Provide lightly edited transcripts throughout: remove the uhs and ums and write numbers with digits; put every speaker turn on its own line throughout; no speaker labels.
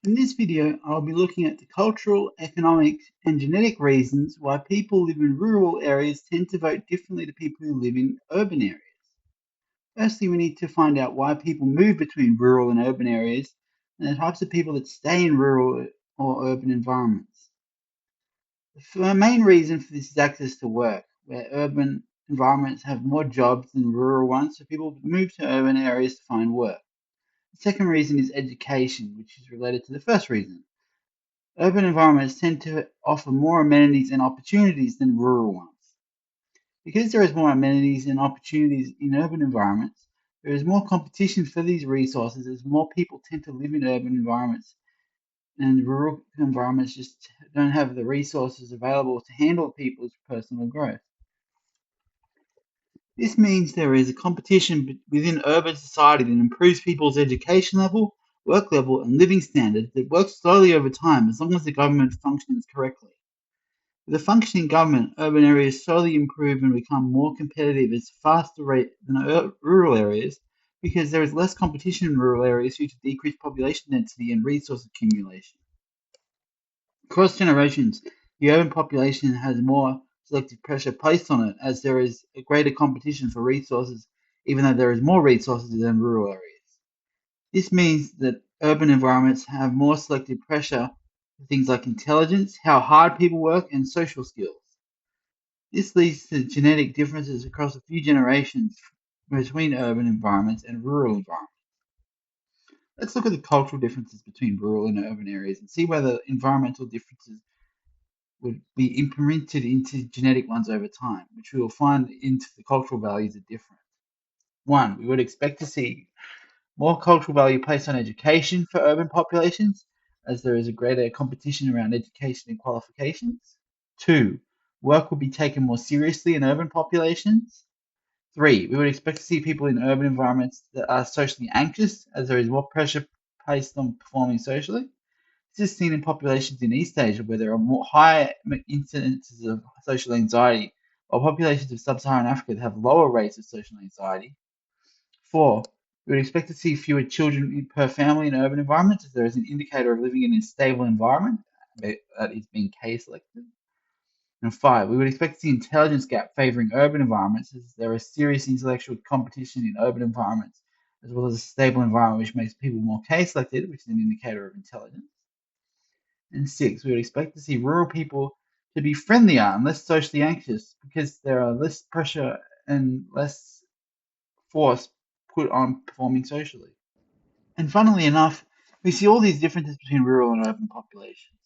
In this video, I'll be looking at the cultural, economic, and genetic reasons why people live in rural areas tend to vote differently to people who live in urban areas. Firstly, we need to find out why people move between rural and urban areas and the types of people that stay in rural or urban environments. The main reason for this is access to work, where urban environments have more jobs than rural ones, so people move to urban areas to find work. The second reason is education, which is related to the first reason. Urban environments tend to offer more amenities and opportunities than rural ones. Because there is more amenities and opportunities in urban environments, there is more competition for these resources as more people tend to live in urban environments, and rural environments just don't have the resources available to handle people's personal growth. This means there is a competition within urban society that improves people's education level, work level, and living standards that works slowly over time as long as the government functions correctly. With a functioning government, urban areas slowly improve and become more competitive at a faster rate than rural areas because there is less competition in rural areas due to decreased population density and resource accumulation. Across generations, the urban population has more selective pressure placed on it as there is a greater competition for resources, even though there is more resources than rural areas. This means that urban environments have more selective pressure for things like intelligence, how hard people work, and social skills. This leads to genetic differences across a few generations between urban environments and rural environments. Let's look at the cultural differences between rural and urban areas and see whether environmental differences would be implemented into genetic ones over time, which we will find into the cultural values are different. One, we would expect to see more cultural value placed on education for urban populations, as there is a greater competition around education and qualifications. Two, work will be taken more seriously in urban populations. Three, we would expect to see people in urban environments that are socially anxious, as there is more pressure placed on performing socially. This is seen in populations in East Asia, where there are more high incidences of social anxiety, while populations of sub-Saharan Africa have lower rates of social anxiety. Four, we would expect to see fewer children per family in urban environments, as there is an indicator of living in a stable environment that is being K-selected. And five, we would expect to see intelligence gap favoring urban environments, as there is serious intellectual competition in urban environments, as well as a stable environment which makes people more K-selected, which is an indicator of intelligence. And six, we would expect to see rural people to be friendlier and less socially anxious because there are less pressure and less force put on performing socially. And funnily enough, we see all these differences between rural and urban populations.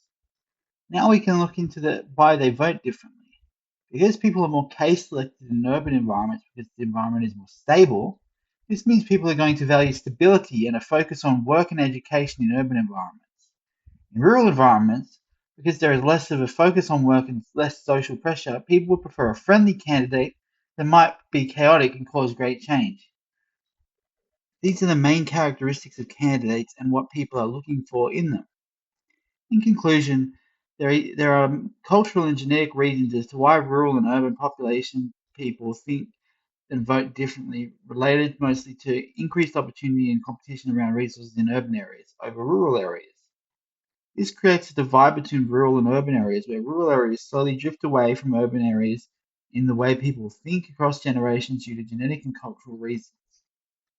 Now we can look into why they vote differently. Because people are more case selected in urban environments because the environment is more stable, this means people are going to value stability and a focus on work and education in urban environments. In rural environments, because there is less of a focus on work and less social pressure, people would prefer a friendly candidate that might be chaotic and cause great change. These are the main characteristics of candidates and what people are looking for in them. In conclusion, there are cultural and genetic reasons as to why rural and urban population people think and vote differently, related mostly to increased opportunity and competition around resources in urban areas over rural areas. This creates a divide between rural and urban areas, where rural areas slowly drift away from urban areas in the way people think across generations due to genetic and cultural reasons.